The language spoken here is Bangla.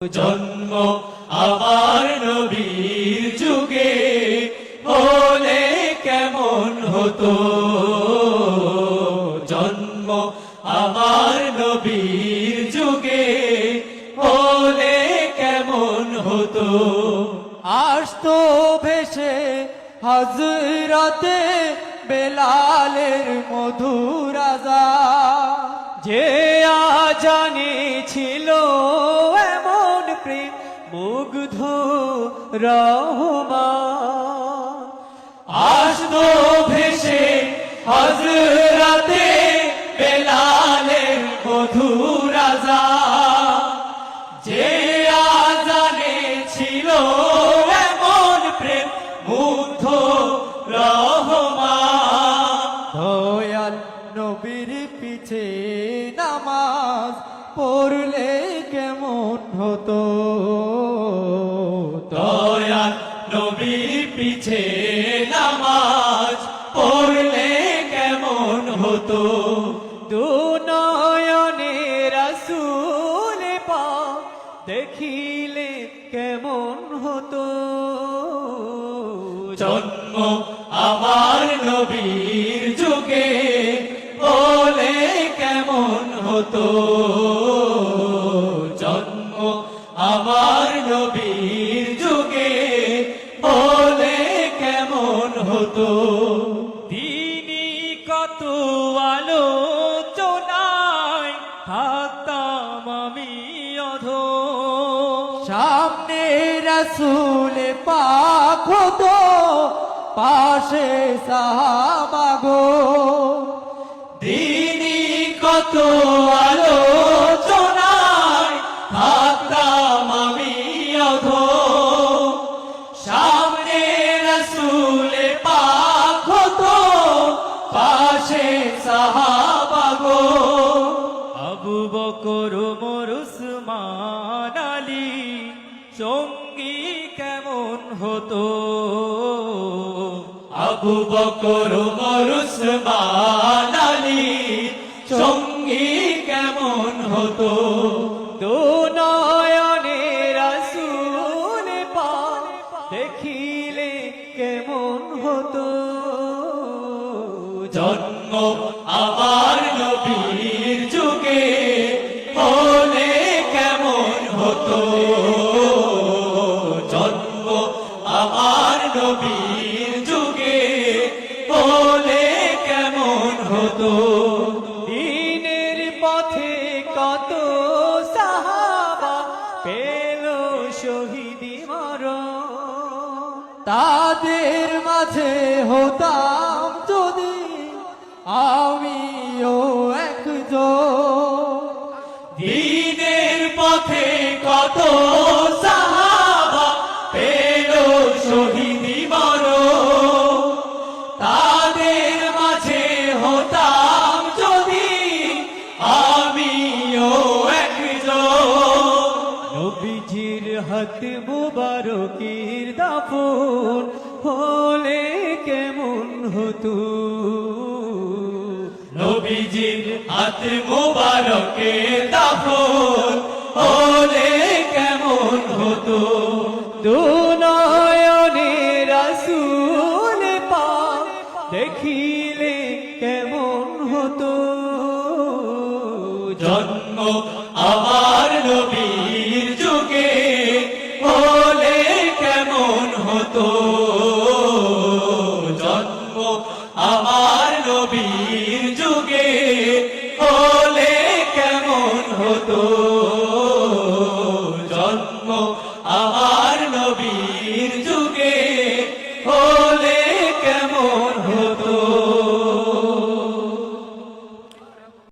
জন্ম আমার নবীর যুগে হলে কেমন হতো, জন্ম আমার নবীর যুগে হলে কেমন হতো। আসতো ভেসে হযরতে বেলালের মধুর আযান, যে আজানে ছিল এমন প্রেম মুগ্ধ রহমান। আসতো ভেসে হযরতে বেলালের মধুর আযান, যে আজানে ছিল এমন প্রেম মুগ্ধ রহমান। দয়াল নবীর পিছে নামাজ পড়লে কেমন হতো, দয়াল নবীর পিছে নামাজ পড়লে কেমন হতো। দুনয়নে রাসূল পাক দেখিলে কেমন হতো। জন্ম আমার নবীর যুগে হলে কেমন হতো, জন্ম আমার নবীর যুগে হলে কেমন হতো। দিনই কত আলোচনায় থাকতাম আমি অধম, সামনে রাসূল পাক হতো, পাশে সাহাবা গো। দিনই কত আলোচনায় থাকতাম আমি অধম, সামনে রাসূল পাক হতো, পাশে সাহাবা গো। আবু বকর ওমর উসমান আলী সঙ্গী কেমন হতো, আবু বকর ওমর উসমান আলী সঙ্গী কেমন হতো। দুনয়নে রাসূল পাক দেখিলে কেমন হতো। জন্ম আমার নবীর যুগে হলে কেমন হতো, জন্ম আমার নবীর যুগে হলে কেমন হতো। দিনের পথে কত সাহাবা পেল শহীদি মরণ, তাদের মাঝে হতাম যদি আমিও একজন। দিনের পথে কত সাহাবা পেল শহীদি মরণ, তাদের মাঝে হতাম যদি আমিও একজন। নবীজির হাত মুবারকের দাফন হলে কেমন হতো, নবীজির হাত মুবারকের দাফন হলে কেমন হতো। দুনয়নে রাসূল পাক দেখিলে কেমন হতো। জন্ম আমার নবীর যুগে হলে কেমন হতো, জন্ম আমার নবীর যুগে হলে কেমন হতো।